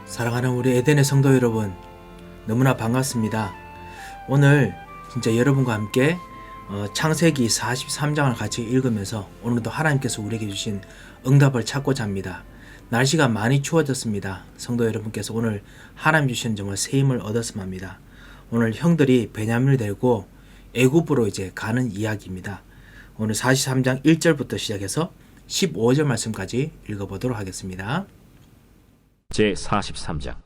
사랑하는 우리 에덴의 성도 여러분, 너무나 반갑습니다. 오늘 진짜 여러분과 함께 창세기 43장을 같이 읽으면서 오늘도 하나님께서 우리에게 주신 응답을 찾고자 합니다. 날씨가 많이 추워졌습니다. 성도 여러분께서 오늘 하나님 주신 정말 새 힘을 얻었으면 합니다. 오늘 형들이 베냐민을 데리고 애굽으로 이제 가는 이야기입니다. 오늘 43장 1절부터 시작해서 15절 말씀까지 읽어보도록 하겠습니다. 제 43장.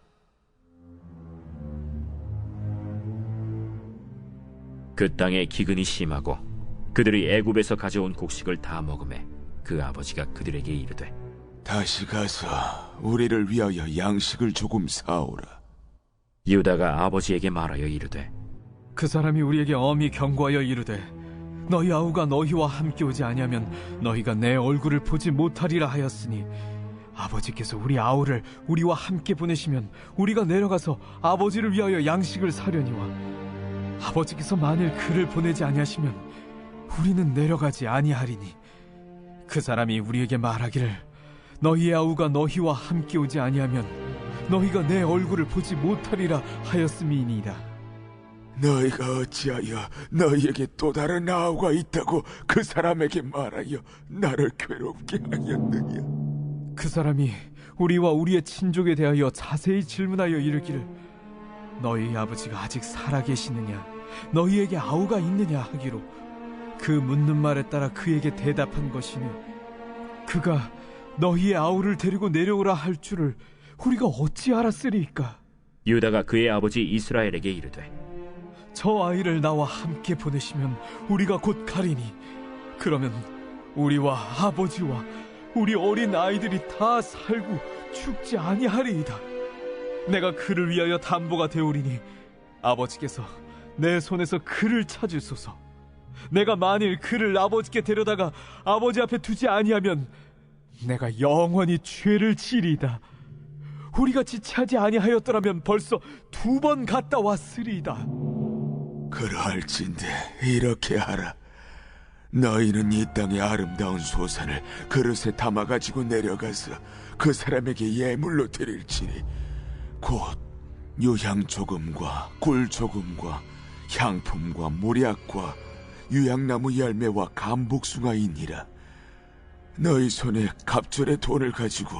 그 땅에 기근이 심하고 그들이 애굽에서 가져온 곡식을 다 먹으매 그 아버지가 그들에게 이르되 다시 가서 우리를 위하여 양식을 조금 사오라. 유다가 아버지에게 말하여 이르되 그 사람이 우리에게 엄히 경고하여 이르되 너희 아우가 너희와 함께 오지 아니하면 너희가 내 얼굴을 보지 못하리라 하였으니 아버지께서 우리 아우를 우리와 함께 보내시면 우리가 내려가서 아버지를 위하여 양식을 사려니와 아버지께서 만일 그를 보내지 아니하시면 우리는 내려가지 아니하리니 그 사람이 우리에게 말하기를 너희의 아우가 너희와 함께 오지 아니하면 너희가 내 얼굴을 보지 못하리라 하였음이니이다. 너희가 어찌하여 너희에게 또 다른 아우가 있다고 그 사람에게 말하여 나를 괴롭게 하였느냐? 그 사람이 우리와 우리의 친족에 대하여 자세히 질문하여 이르기를 너희 아버지가 아직 살아계시느냐 너희에게 아우가 있느냐 하기로 그 묻는 말에 따라 그에게 대답한 것이니 그가 너희의 아우를 데리고 내려오라 할 줄을 우리가 어찌 알았으리까? 유다가 그의 아버지 이스라엘에게 이르되 저 아이를 나와 함께 보내시면 우리가 곧 가리니 그러면 우리와 아버지와 우리 어린 아이들이 다 살고 죽지 아니하리이다. 내가 그를 위하여 담보가 되오리니 아버지께서 내 손에서 그를 찾으소서. 내가 만일 그를 아버지께 데려다가 아버지 앞에 두지 아니하면 내가 영원히 죄를 지리이다. 우리가 지체하지 아니하였더라면 벌써 2번 갔다 왔으리이다. 그러할진대 이렇게 하라. 너희는 이 땅의 아름다운 소산을 그릇에 담아가지고 내려가서 그 사람에게 예물로 드릴지니 곧 유향 조금과 꿀 조금과 향품과 모략과 유향나무 열매와 감복숭아이니라. 너희 손에 갑절의 돈을 가지고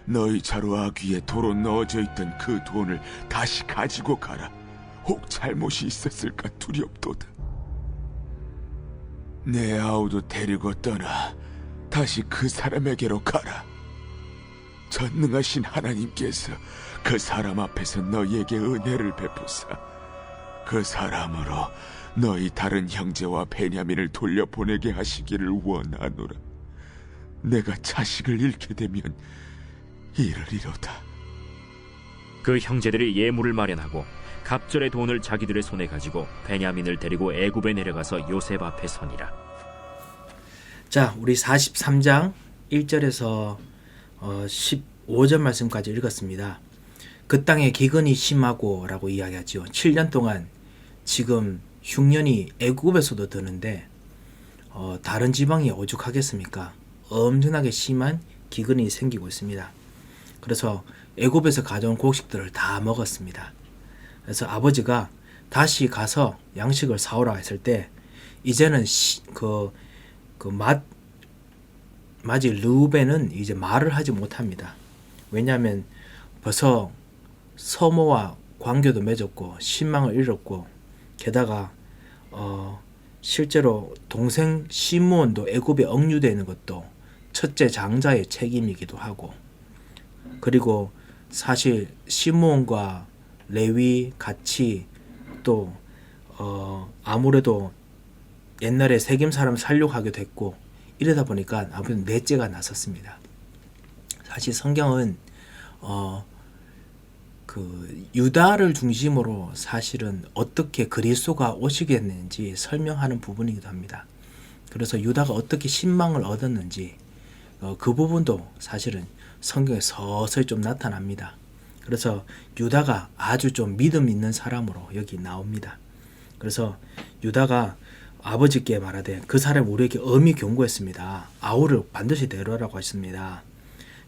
너희 자루 아귀에 도로 넣어져 있던 그 돈을 다시 가지고 가라. 혹 잘못이 있었을까 두렵도다. 내 아우도 데리고 떠나 다시 그 사람에게로 가라. 전능하신 하나님께서 그 사람 앞에서 너희에게 은혜를 베푸사 그 사람으로 너희 다른 형제와 베냐민을 돌려보내게 하시기를 원하노라. 내가 자식을 잃게 되면 이르리로다. 그 형제들이 예물을 마련하고 갑절의 돈을 자기들의 손에 가지고 베냐민을 데리고 애굽에 내려가서 요셉 앞에 서니라. 자, 우리 43장 1절에서 15절 말씀까지 읽었습니다. 그 땅에 기근이 심하고 라고 이야기하죠. 7년 동안 지금 흉년이 애굽에서도 드는데 다른 지방이 오죽하겠습니까? 엄청나게 심한 기근이 생기고 있습니다. 그래서 애굽에서 가져온 곡식들을 다 먹었습니다. 그래서 아버지가 다시 가서 양식을 사오라 했을 때 이제는 마지 르우벤은 이제 말을 하지 못합니다. 왜냐하면 벌써 서모와 관계도 맺었고 신망을 잃었고 게다가 실제로 동생 시므온도 애굽에 억류되어 있는 것도 첫째 장자의 책임이기도 하고 그리고 사실 시므온과 레위 같이 또 아무래도 옛날에 세겜 사람 살려고 하게 됐고 이러다 보니까 아무래도 넷째가 나섰습니다. 사실 성경은 그 유다를 중심으로 사실은 어떻게 그리스도가 오시겠는지 설명하는 부분이기도 합니다. 그래서 유다가 어떻게 신망을 얻었는지 그 부분도 사실은 성경에 서서히 좀 나타납니다. 그래서 유다가 아주 좀 믿음 있는 사람으로 여기 나옵니다. 그래서 유다가 아버지께 말하되 그 사람이 우리에게 엄히 경고했습니다. 아우를 반드시 데려오라고 했습니다.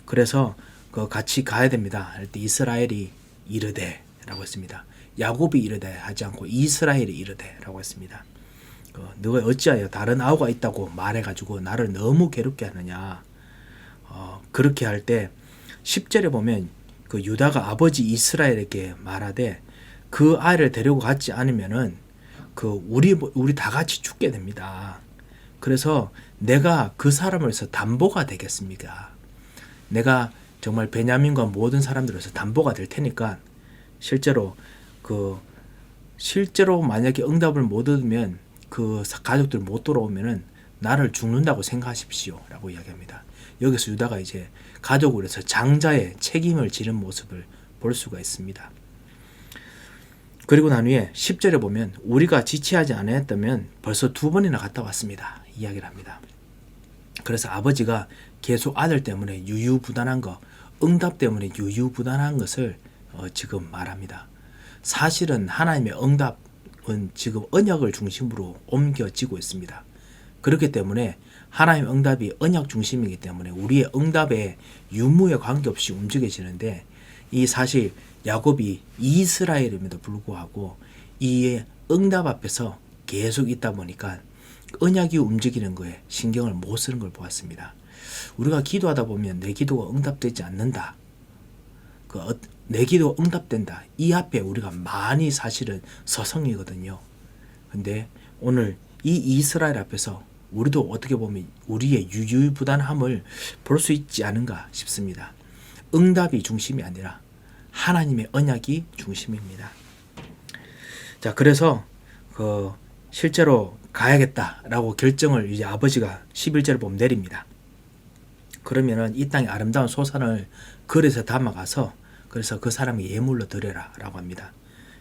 그래서 그 같이 가야 됩니다. 할 때 이스라엘이 이르되라고 했습니다. 야곱이 이르되 하지 않고 이스라엘이 이르되라고 했습니다. 너가 어찌하여 다른 아우가 있다고 말해가지고 나를 너무 괴롭게 하느냐. 그렇게 할 때 10절에 보면 그 유다가 아버지 이스라엘에게 말하되 그 아이를 데리고 갔지 않으면은 그 우리 다 같이 죽게 됩니다. 그래서 내가 그 사람으로서 담보가 되겠습니다. 내가 정말 베냐민과 모든 사람들로서 담보가 될 테니까 실제로 만약에 응답을 못 얻으면 그 가족들 못 돌아오면은 나를 죽는다고 생각하십시오라고 이야기합니다. 여기서 유다가 이제 가족으로 해서 장자의 책임을 지는 모습을 볼 수가 있습니다. 그리고 난 후에 10절에 보면 우리가 지체하지 않았다면 벌써 2번이나 갔다 왔습니다. 이야기를 합니다. 그래서 아버지가 계속 아들 때문에 유유부단한 거, 응답 때문에 유유부단한 것을 지금 말합니다. 사실은 하나님의 응답은 지금 언약을 중심으로 옮겨지고 있습니다. 그렇기 때문에 하나님의 응답이 언약 중심이기 때문에 우리의 응답의 유무에 관계없이 움직여지는데 이 사실 야곱이 이스라엘임에도 불구하고 이 응답 앞에서 계속 있다 보니까 언약이 움직이는 거에 신경을 못 쓰는 걸 보았습니다. 우리가 기도하다 보면 내 기도가 응답되지 않는다. 내 기도가 응답된다. 이 앞에 우리가 많이 사실은 서성이거든요. 근데 오늘 이 이스라엘 앞에서 우리도 어떻게 보면 우리의 유유부단함을 볼 수 있지 않은가 싶습니다. 응답이 중심이 아니라 하나님의 언약이 중심입니다. 자, 그래서 실제로 가야겠다라고 결정을 이제 아버지가 11절을 보면 내립니다. 그러면은 이 땅의 아름다운 소산을 그릇에 담아가서 그래서 그 사람이 예물로 드려라 라고 합니다.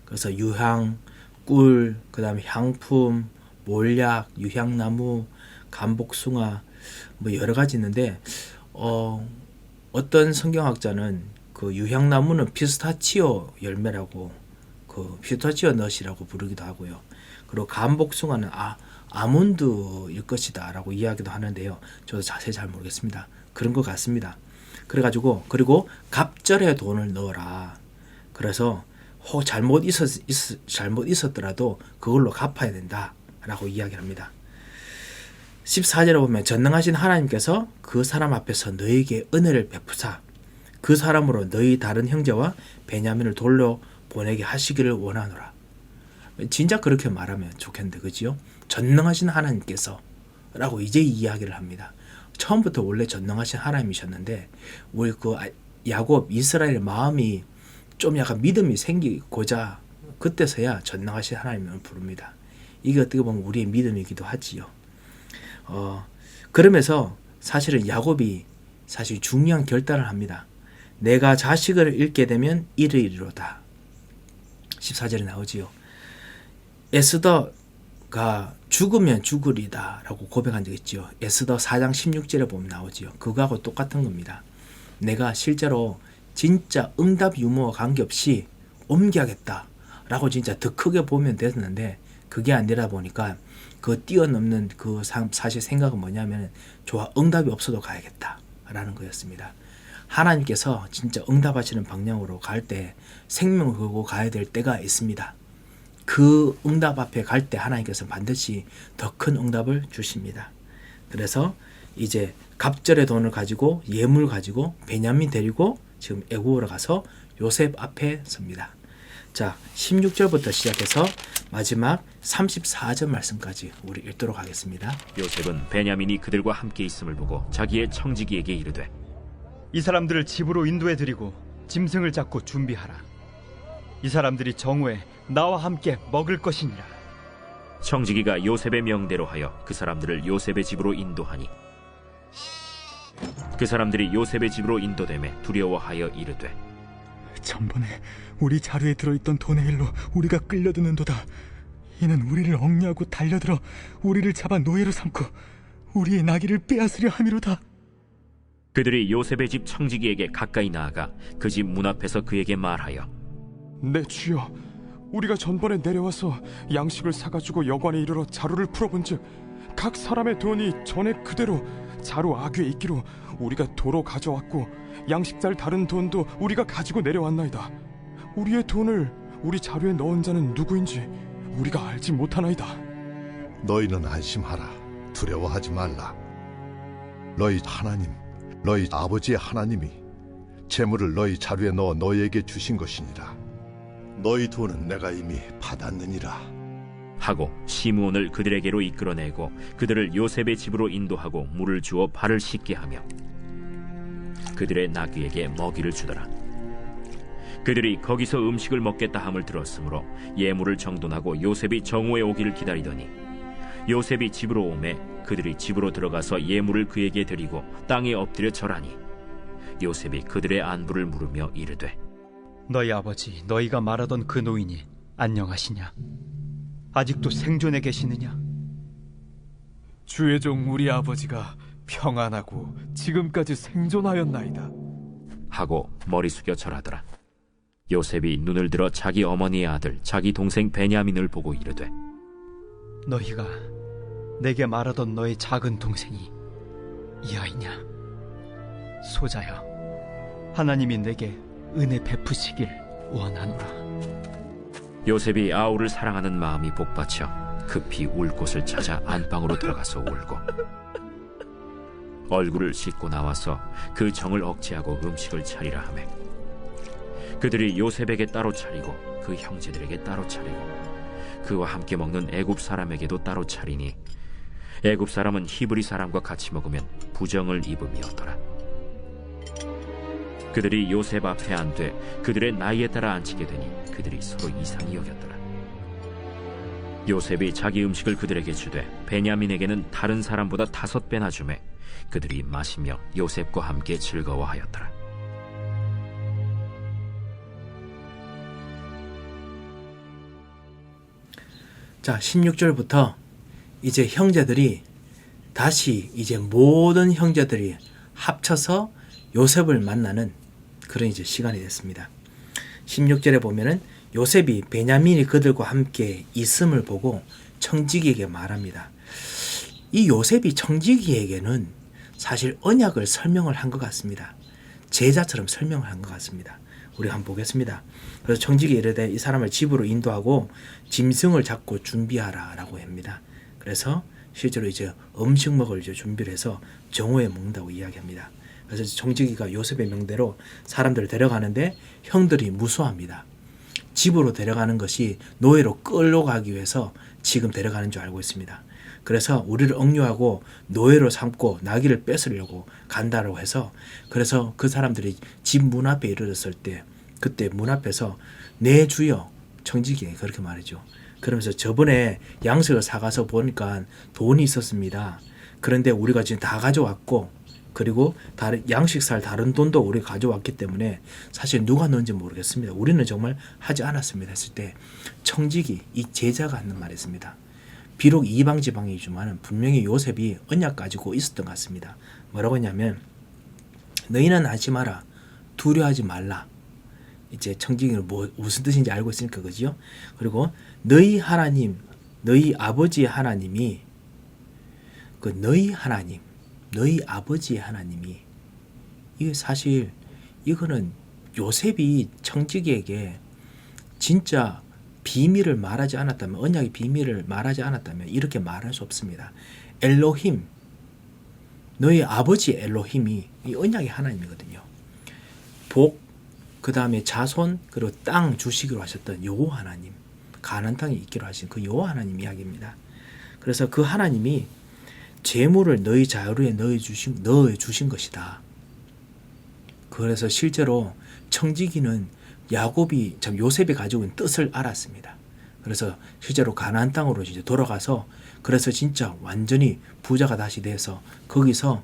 그래서 유향, 꿀, 그 다음에 향품, 몰약, 유향나무, 감복숭아 뭐 여러 가지 있는데 어떤 성경학자는 그 유향나무는 피스타치오 열매라고 피스타치오 넛이라고 부르기도 하고요. 그리고 감복숭아는 아몬드일 것이다 라고 이야기도 하는데요. 저도 자세히 잘 모르겠습니다. 그런 것 같습니다. 그래가지고 그리고 갑절에 돈을 넣어라. 그래서 혹 잘못 있었더라도 그걸로 갚아야 된다 라고 이야기를 합니다. 14절에 보면 전능하신 하나님께서 그 사람 앞에서 너에게 은혜를 베푸사 그 사람으로 너희 다른 형제와 베냐민을 돌려보내게 하시기를 원하노라. 진짜 그렇게 말하면 좋겠는데 그지요? 전능하신 하나님께서 라고 이제 이야기를 합니다. 처음부터 원래 전능하신 하나님이셨는데 우리 야곱 이스라엘의 마음이 좀 약간 믿음이 생기고자 그때서야 전능하신 하나님을 부릅니다. 이게 어떻게 보면 우리의 믿음이기도 하지요. 그러면서 사실은 야곱이 사실 중요한 결단을 합니다. 내가 자식을 잃게 되면 이르리로다. 14절에 나오지요. 에스더가 죽으면 죽으리다 라고 고백한 적 있지요. 에스더 4장 16절에 보면 나오지요. 그거하고 똑같은 겁니다. 내가 실제로 진짜 응답 유무와 관계없이 옮겨야겠다 라고 진짜 더 크게 보면 됐는데 그게 아니라 보니까 그 뛰어넘는 그 사실 생각은 뭐냐면 좋아 응답이 없어도 가야겠다 라는 거였습니다. 하나님께서 진짜 응답하시는 방향으로 갈 때 생명을 걸고 가야 될 때가 있습니다. 그 응답 앞에 갈 때 하나님께서 반드시 더 큰 응답을 주십니다. 그래서 이제 갑절의 돈을 가지고 예물 가지고 베냐민 데리고 지금 애굽으로 가서 요셉 앞에 섭니다. 자, 16절부터 시작해서 마지막 34절 말씀까지 우리 읽도록 하겠습니다. 요셉은 베냐민이 그들과 함께 있음을 보고 자기의 청지기에게 이르되 이 사람들을 집으로 인도해드리고 짐승을 잡고 준비하라. 이 사람들이 정오에 나와 함께 먹을 것이니라. 청지기가 요셉의 명대로 하여 그 사람들을 요셉의 집으로 인도하니 그 사람들이 요셉의 집으로 인도되매 두려워하여 이르되 전번에 우리 자루에 들어있던 돈의 일로 우리가 끌려드는도다. 이는 우리를 억류하고 달려들어 우리를 잡아 노예로 삼고 우리의 나귀를 빼앗으려 함이로다. 그들이 요셉의 집 청지기에게 가까이 나아가 그 집 문 앞에서 그에게 말하여 내 주여, 우리가 전번에 내려와서 양식을 사가지고 여관에 이르러 자루를 풀어본즉 각 사람의 돈이 전에 그대로 자루 아귀에 있기로 우리가 도로 가져왔고 양식 살 다른 돈도 우리가 가지고 내려왔나이다. 우리의 돈을 우리 자루에 넣은 자는 누구인지 우리가 알지 못하나이다. 너희는 안심하라. 두려워하지 말라. 너희 하나님, 너희 아버지의 하나님이 재물을 너희 자루에 넣어 너희에게 주신 것이니라. 너희 돈은 내가 이미 받았느니라. 하고 시므온을 그들에게로 이끌어내고 그들을 요셉의 집으로 인도하고 물을 주어 발을 씻게 하며 그들의 나귀에게 먹이를 주더라. 그들이 거기서 음식을 먹겠다 함을 들었으므로 예물을 정돈하고 요셉이 정오에 오기를 기다리더니 요셉이 집으로 오매 그들이 집으로 들어가서 예물을 그에게 드리고 땅에 엎드려 절하니 요셉이 그들의 안부를 물으며 이르되 너희 아버지 너희가 말하던 그 노인이 안녕하시냐? 아직도 생존해 계시느냐? 주의 종 우리 아버지가 평안하고 지금까지 생존하였나이다. 하고 머리 숙여 절하더라. 요셉이 눈을 들어 자기 어머니의 아들 자기 동생 베냐민을 보고 이르되 너희가 내게 말하던 너의 작은 동생이 이 아이냐? 소자여, 하나님이 내게 은혜 베푸시길 원하노라. 요셉이 아우를 사랑하는 마음이 복받쳐 급히 울 곳을 찾아 안방으로 들어가서 울고 얼굴을 씻고 나와서 그 정을 억제하고 음식을 차리라 하매 그들이 요셉에게 따로 차리고 그 형제들에게 따로 차리고 그와 함께 먹는 애굽 사람에게도 따로 차리니 애굽 사람은 히브리 사람과 같이 먹으면 부정을 입음이었더라. 그들이 요셉 앞에 앉되 그들의 나이에 따라 앉히게 되니 그들이 서로 이상히 여겼더라. 요셉이 자기 음식을 그들에게 주되 베냐민에게는 다른 사람보다 5배나 주매 그들이 마시며 요셉과 함께 즐거워하였더라. 자, 16절부터 이제 형제들이 다시 이제 모든 형제들이 합쳐서 요셉을 만나는 그런 이제 시간이 됐습니다. 16절에 보면은 요셉이 베냐민이 그들과 함께 있음을 보고 청지기에게 말합니다. 이 요셉이 청지기에게는 사실 언약을 설명을 한 것 같습니다. 제자처럼 설명을 한 것 같습니다. 우리가 한번 보겠습니다. 그래서 청지기 이르되 이 사람을 집으로 인도하고 짐승을 잡고 준비하라 라고 합니다. 그래서 실제로 이제 음식 먹을 이제 준비를 해서 정오에 먹는다고 이야기합니다. 그래서 청지기가 요셉의 명대로 사람들을 데려가는데 형들이 무수합니다. 집으로 데려가는 것이 노예로 끌려가기 위해서 지금 데려가는 줄 알고 있습니다. 그래서 우리를 억류하고 노예로 삼고 나귀를 뺏으려고 간다고 해서 그래서 그 사람들이 집 문 앞에 이르렀을 때 그때 문 앞에서 내 주여 청지기에 그렇게 말이죠. 그러면서 저번에 양식을 사가서 보니까 돈이 있었습니다. 그런데 우리가 지금 다 가져왔고 그리고 다른 양식 살 다른 돈도 우리가 가져왔기 때문에 사실 누가 넣은지 모르겠습니다. 우리는 정말 하지 않았습니다 했을 때 청지기 이 제자가 하는 말이 있습니다. 비록 이방 지방이지만 분명히 요셉이 언약 가지고 있었던 것 같습니다. 뭐라고 했냐면 너희는 하지 마라, 두려워하지 말라. 이제 청지기는 무슨 뜻인지 알고 있으니까 그죠? 그리고 너희 하나님, 너희 아버지의 하나님이 그 너희 하나님, 너희 아버지의 하나님이 이게 사실 이거는 요셉이 청지기에게 진짜 비밀을 말하지 않았다면 언약의 비밀을 말하지 않았다면 이렇게 말할 수 없습니다. 엘로힘 너희 아버지 엘로힘이 이 언약의 하나님이거든요. 복, 그 다음에 자손, 그리고 땅 주시기로 하셨던 여호와 하나님, 가나안 땅에 있기로 하신 그 여호와 하나님 이야기입니다. 그래서 그 하나님이 재물을 너희 자루에 넣어 주신 것이다. 그래서 실제로 청지기는 야곱이 참 요셉이 가지고 있는 뜻을 알았습니다. 그래서 실제로 가나안 땅으로 이제 돌아가서 그래서 진짜 완전히 부자가 다시 돼서 거기서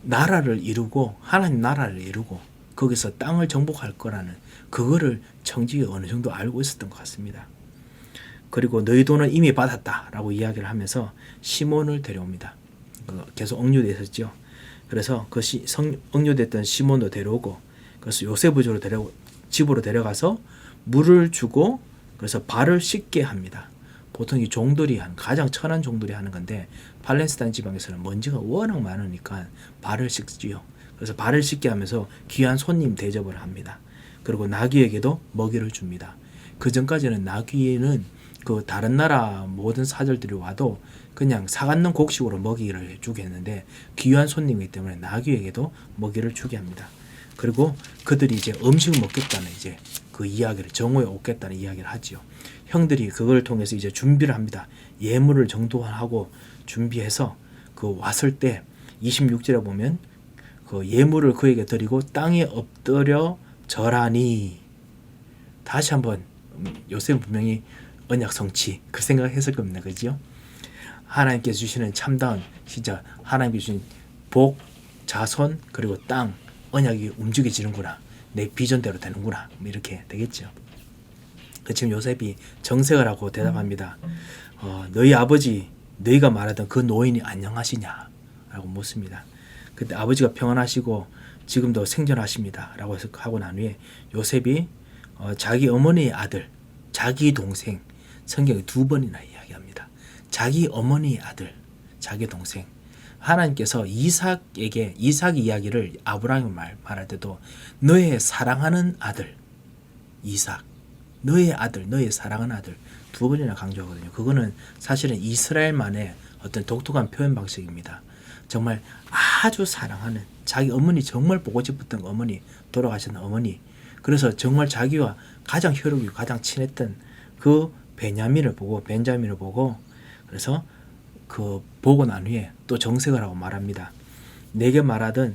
나라를 이루고 하나님 나라를 이루고 거기서 땅을 정복할 거라는 그거를 청지기가 어느 정도 알고 있었던 것 같습니다. 그리고 너희 돈은 이미 받았다라고 이야기를 하면서 시몬을 데려옵니다. 계속 억류되어 있었죠. 그래서 그 억류됐던 시몬도 데려오고 그래서 요셉을 집으로 데려가서 물을 주고 그래서 발을 씻게 합니다. 보통 이 종들이 가장 천한 종들이 하는 건데 팔레스타인 지방에서는 먼지가 워낙 많으니까 발을 씻지요. 그래서 발을 씻게 하면서 귀한 손님 대접을 합니다. 그리고 나귀에게도 먹이를 줍니다. 그 전까지는 나귀는 그 다른 나라 모든 사절들이 와도 그냥 사갖는 곡식으로 먹이를 주게 했는데 귀한 손님이기 때문에 나귀에게도 먹이를 주게 합니다. 그리고 그들이 이제 음식을 먹겠다는 이제 그 이야기를 정오에 오겠다는 이야기를 하지요. 형들이 그걸 통해서 이제 준비를 합니다. 예물을 정도하고 준비해서 그 왔을 때 26절에 보면 그 예물을 그에게 드리고 땅에 엎드려 절하니. 다시 한번 요셉은 분명히 언약 성취 그 생각했을 겁니다. 그죠? 하나님께서 주시는 참다운 진짜 하나님께서 주신 복, 자손 그리고 땅 언약이 움직여지는구나. 내 비전대로 되는구나. 뭐 이렇게 되겠죠. 지금 요셉이 정색을 하고 대답합니다. 너희 아버지 너희가 말하던 그 노인이 안녕하시냐? 라고 묻습니다. 그때 아버지가 평안하시고 지금도 생존하십니다. 라고 해서 하고 난 후에 요셉이 자기 어머니의 아들, 자기 동생, 성경에 2번이나 이야기합니다. 자기 어머니의 아들, 자기 동생. 하나님께서 이삭 이야기를 아브라함이 말할 때도 너의 사랑하는 아들 이삭, 너의 아들, 너의 사랑하는 아들 2번이나 강조하거든요. 그거는 사실은 이스라엘만의 어떤 독특한 표현 방식입니다. 정말 아주 사랑하는 자기 어머니, 정말 보고 싶었던 어머니, 돌아가신 어머니. 그래서 정말 자기와 가장 혈육이 가장 친했던 그 벤자민을 보고 그래서 그 보고 난 후에 또 정색을 하고 말합니다. 내게 말하던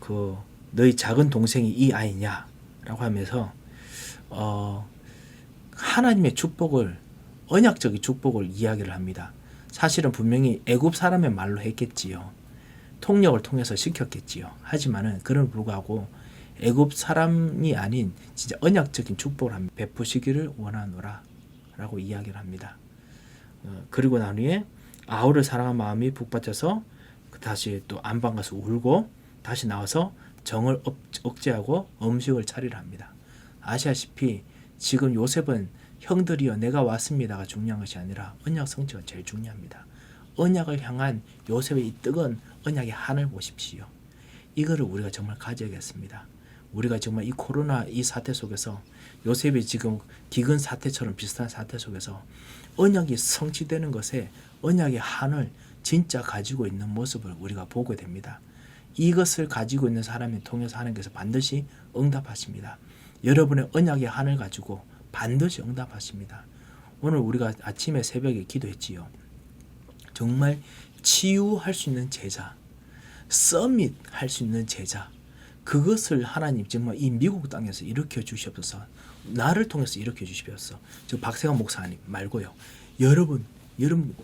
그 너희 작은 동생이 이 아이냐? 라고 하면서 하나님의 축복을, 언약적인 축복을 이야기를 합니다. 사실은 분명히 애굽 사람의 말로 했겠지요. 통역을 통해서 시켰겠지요. 하지만은 그럼에도 불구하고 애굽 사람이 아닌 진짜 언약적인 축복을 베푸시기를 원하노라 라고 이야기를 합니다. 그리고 난 후에 아우를 사랑한 마음이 북받쳐서 다시 또 안방 가서 울고 다시 나와서 정을 억제하고 음식을 차리려 합니다. 아시다시피 지금 요셉은 형들이여 내가 왔습니다가 중요한 것이 아니라 언약 성취가 제일 중요합니다. 언약을 향한 요셉의 이 뜨거운 언약의 한을 보십시오. 이거를 우리가 정말 가져야겠습니다. 우리가 정말 이 코로나 이 사태 속에서 요셉이 지금 기근 사태처럼 비슷한 사태 속에서 언약이 성취되는 것에 언약의 한을 진짜 가지고 있는 모습을 우리가 보게 됩니다. 이것을 가지고 있는 사람을 통해서 하나님께서 반드시 응답하십니다. 여러분의 언약의 한을 가지고 반드시 응답하십니다. 오늘 우리가 아침에 새벽에 기도했지요. 정말 치유할 수 있는 제자, 서밋 할 수 있는 제자, 그것을 하나님 정말 이 미국 땅에서 일으켜 주시옵소서. 나를 통해서 일으켜 주시옵소서. 저 박세관 목사님 말고요. 여러분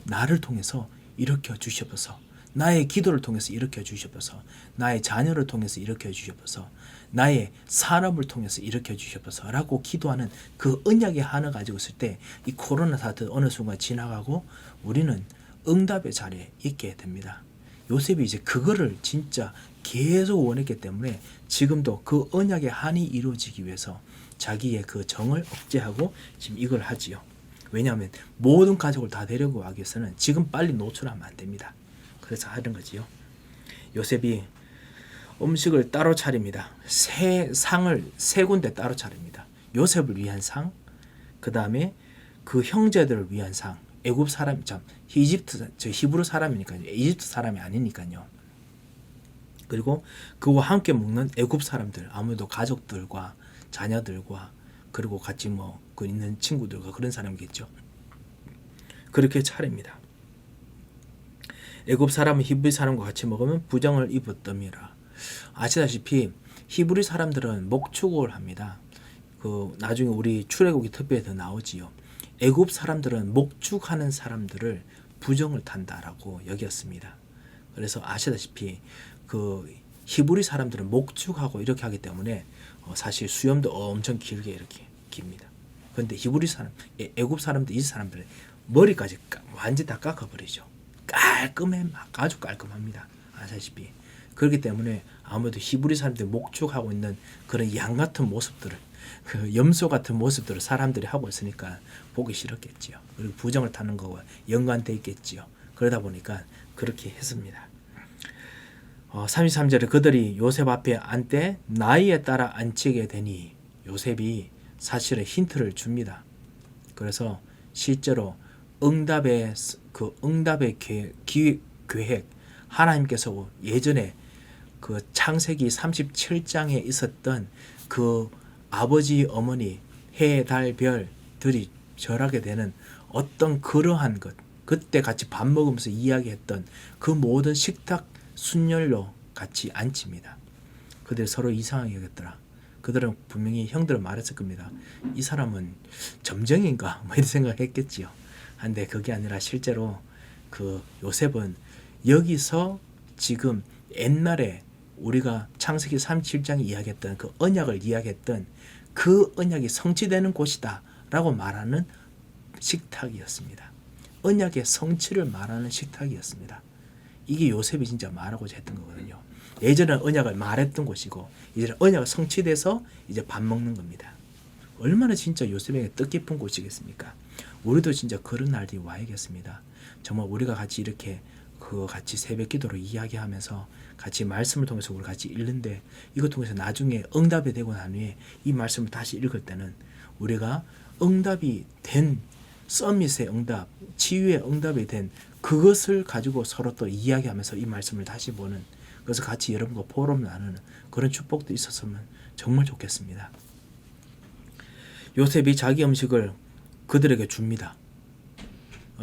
나를 통해서 일으켜 주시옵소서. 나의 기도를 통해서 일으켜 주시옵소서. 나의 자녀를 통해서 일으켜 주시옵소서. 나의 산업을 통해서 일으켜 주시옵소서. 라고 기도하는 그 언약의 한을 가지고 있을 때 이 코로나 사태 어느 순간 지나가고 우리는 응답의 자리에 있게 됩니다. 요셉이 이제 그거를 진짜 계속 원했기 때문에 지금도 그 언약의 한이 이루어지기 위해서 자기의 그 정을 억제하고 지금 이걸 하지요. 왜냐하면 모든 가족을 다 데리고 가기 위해서는 지금 빨리 노출하면 안 됩니다. 그래서 하는 거지요. 요셉이 음식을 따로 차립니다. 상을 3군데 따로 차립니다. 요셉을 위한 상, 그 다음에 그 형제들을 위한 상. 애굽 사람, 히브리 사람이니까요. 이집트 사람이 아니니까요. 그리고 그와 함께 먹는 애굽 사람들, 아무래도 가족들과 자녀들과 그리고 같이 그 있는 친구들과 그런 사람이겠죠. 그렇게 차립니다. 애굽 사람은 히브리 사람과 같이 먹으면 부정을 입었더미라. 아시다시피 히브리 사람들은 목축을 합니다. 그 나중에 우리 출애굽기 특별히 더 나오지요. 애굽 사람들은 목축하는 사람들을 부정을 탄다라고 여겼습니다. 그래서 아시다시피 그 히브리 사람들은 목축하고 이렇게 하기 때문에 사실 수염도 엄청 길게 이렇게 깁니다. 그런데 히브리 사람, 애굽 사람들, 이 사람들은 머리까지 완전히 다 깎아버리죠. 아주 깔끔합니다. 아시다시피. 그렇기 때문에 아무래도 히브리 사람들이 목축하고 있는 그런 양 같은 모습들을 그 염소 같은 모습들을 사람들이 하고 있으니까 보기 싫었겠지요. 그리고 부정을 타는 거와 연관돼 있겠지요. 그러다 보니까 그렇게 했습니다. 33절에 그들이 요셉 앞에 앉되 나이에 따라 앉히게 되니 요셉이 사실은 힌트를 줍니다. 그래서 실제로 응답의 계획, 하나님께서 예전에 그 창세기 37장에 있었던 그 아버지 어머니 해, 달, 별들이 절하게 되는 어떤 그러한 것, 그때 같이 밥 먹으면서 이야기했던 그 모든 식탁 순열로 같이 앉힙니다. 그들 서로 이상하게 여겼더라. 그들은 분명히 형들은 말했을 겁니다. 이 사람은 점쟁인가? 뭐 이런 생각했겠지요. 근데 그게 아니라 실제로 그 요셉은 여기서 지금 옛날에 우리가 창세기 37장에 이야기했던 그 언약을 이야기했던 그 언약이 성취되는 곳이다 라고 말하는 식탁이었습니다. 언약의 성취를 말하는 식탁이었습니다. 이게 요셉이 진짜 말하고자 했던 거거든요. 예전에는 언약을 말했던 곳이고 이제는 언약이 성취돼서 이제 밥 먹는 겁니다. 얼마나 진짜 요셉에게 뜻깊은 곳이겠습니까? 우리도 진짜 그런 날이 와야겠습니다. 정말 우리가 같이 이렇게 같이 새벽 기도로 이야기하면서 같이 말씀을 통해서 우리 같이 읽는데 이것 통해서 나중에 응답이 되고 난 후에 이 말씀을 다시 읽을 때는 우리가 응답이 된 서밋의 응답, 치유의 응답이 된 그것을 가지고 서로 또 이야기하면서 이 말씀을 다시 보는, 그래서 같이 여러분과 포럼 나누는 그런 축복도 있었으면 정말 좋겠습니다. 요셉이 자기 음식을 그들에게 줍니다.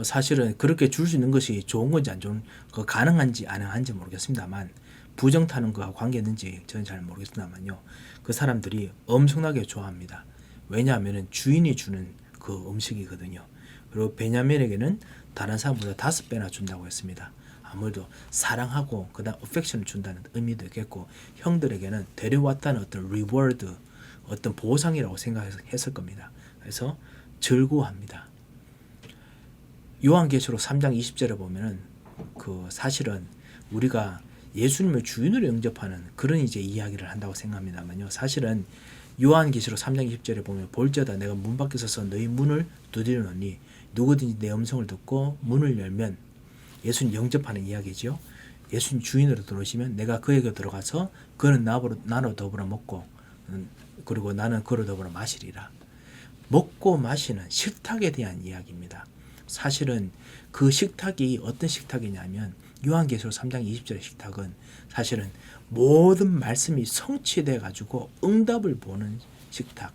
사실은 그렇게 줄 수 있는 것이 좋은 건지 안 좋은, 가능한지 안 가능한지 모르겠습니다만, 부정 타는 거와 관계있는지 저는 잘 모르겠습니다만요. 그 사람들이 엄청나게 좋아합니다. 왜냐하면 주인이 주는 그 음식이거든요. 그리고 베냐민에게는 다른 사람보다 5배나 준다고 했습니다. 아무래도 사랑하고 그다음 어펙션을 준다는 의미도 있겠고, 형들에게는 데려왔다는 어떤 리워드, 어떤 보상이라고 생각했을 겁니다. 그래서 즐거워합니다. 요한계시록 3장 20절에 보면은 사실은 우리가 예수님을 주인으로 영접하는 그런 이제 이야기를 한다고 생각합니다만요. 사실은 요한계시록 3장 20절에 보면 볼지어다 내가 문 밖에 서서 너희 문을 두드리노니 누구든지 내 음성을 듣고 문을 열면, 예수님 영접하는 이야기죠. 예수님 주인으로 들어오시면 내가 그에게 들어가서 그는 나로 더불어 먹고 그리고 나는 그로 더불어 마시리라. 먹고 마시는 식탁에 대한 이야기입니다. 사실은 그 식탁이 어떤 식탁이냐면 요한계시록 3장 20절의 식탁은 사실은 모든 말씀이 성취돼 가지고 응답을 보는 식탁,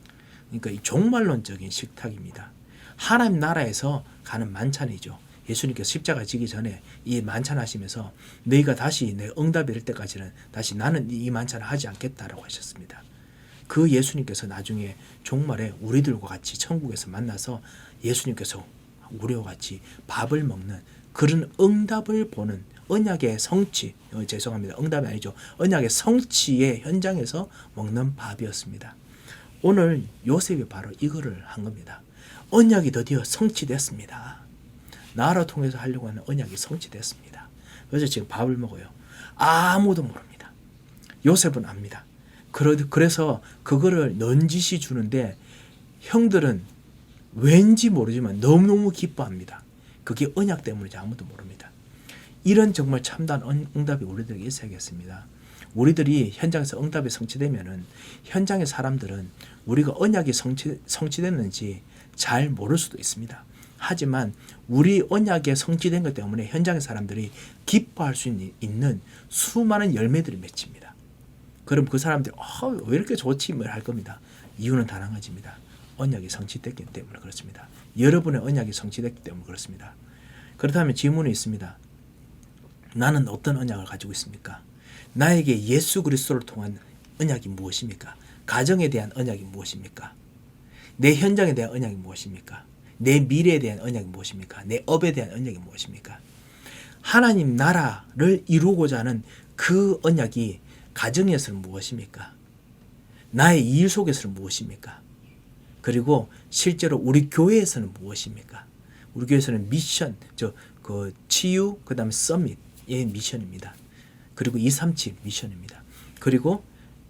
그러니까 이 종말론적인 식탁입니다. 하나님 나라에서 가는 만찬이죠. 예수님께서 십자가 지기 전에 이 만찬 하시면서 너희가 다시 내 응답이 될 때까지는 다시 나는 이 만찬을 하지 않겠다라고 하셨습니다. 그 예수님께서 나중에 종말에 우리들과 같이 천국에서 만나서 예수님께서 우리와 같이 밥을 먹는 그런 응답을 보는 언약의 성취, 죄송합니다. 응답이 아니죠. 언약의 성취의 현장에서 먹는 밥이었습니다. 오늘 요셉이 바로 이거를 한 겁니다. 언약이 드디어 성취됐습니다. 나를 통해서 하려고 하는 언약이 성취됐습니다. 그래서 지금 밥을 먹어요. 아무도 모릅니다. 요셉은 압니다. 그래서 그거를 넌지시 주는데 형들은 왠지 모르지만 너무너무 기뻐합니다. 그게 언약 때문인지 아무도 모릅니다. 이런 정말 참다운 응답이 우리들에게 있어야겠습니다. 우리들이 현장에서 응답이 성취되면은 현장의 사람들은 우리가 언약이 성취됐는지 잘 모를 수도 있습니다. 하지만 우리 언약에 성취된 것 때문에 현장의 사람들이 기뻐할 수 있는 수많은 열매들이 맺힙니다. 그럼 그 사람들이 왜 이렇게 좋지? 뭘 할 겁니다. 이유는 단 한 가지입니다. 언약이 성취됐기 때문에 그렇습니다. 여러분의 언약이 성취됐기 때문에 그렇습니다. 그렇다면 질문이 있습니다. 나는 어떤 언약을 가지고 있습니까? 나에게 예수 그리스도를 통한 언약이 무엇입니까? 가정에 대한 언약이 무엇입니까? 내 현장에 대한 언약이 무엇입니까? 내 미래에 대한 언약이 무엇입니까? 내 업에 대한 언약이 무엇입니까? 하나님 나라를 이루고자 하는 그 언약이 가정에서는 무엇입니까? 나의 일 속에서는 무엇입니까? 그리고 실제로 우리 교회에서는 무엇입니까? 우리 교회에서는 미션, 치유, 그 다음에 서밋의 미션입니다. 그리고 237 미션입니다. 그리고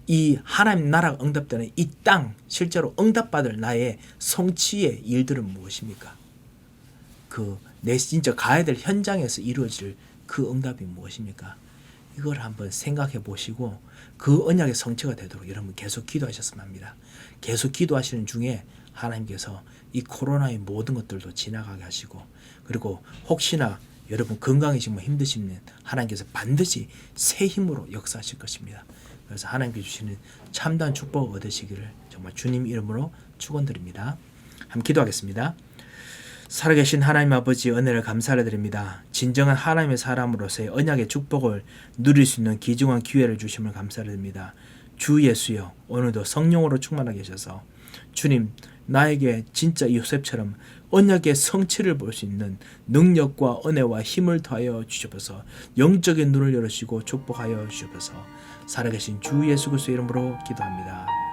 이 하나님 나라가 응답되는 이 땅, 실제로 응답받을 나의 성취의 일들은 무엇입니까? 내 진짜 가야 될 현장에서 이루어질 그 응답이 무엇입니까? 이걸 한번 생각해 보시고 그 언약의 성취가 되도록 여러분 계속 기도하셨으면 합니다. 계속 기도하시는 중에 하나님께서 이 코로나의 모든 것들도 지나가게 하시고, 그리고 혹시나 여러분 건강해지면 힘드시면 하나님께서 반드시 새 힘으로 역사하실 것입니다. 그래서 하나님께 주시는 참다운 축복을 얻으시기를 정말 주님 이름으로 축원드립니다. 함께 기도하겠습니다. 살아계신 하나님 아버지, 은혜를 감사를 드립니다. 진정한 하나님의 사람으로서의 언약의 축복을 누릴 수 있는 귀중한 기회를 주심을 감사를 드립니다. 주 예수여, 오늘도 성령으로 충만하게 하셔서 주님, 나에게 진짜 요셉처럼 언약의 성취를 볼 수 있는 능력과 은혜와 힘을 더하여 주시옵소서. 영적인 눈을 열으시고 축복하여 주시옵소서. 살아계신 주 예수 그리스도의 이름으로 기도합니다.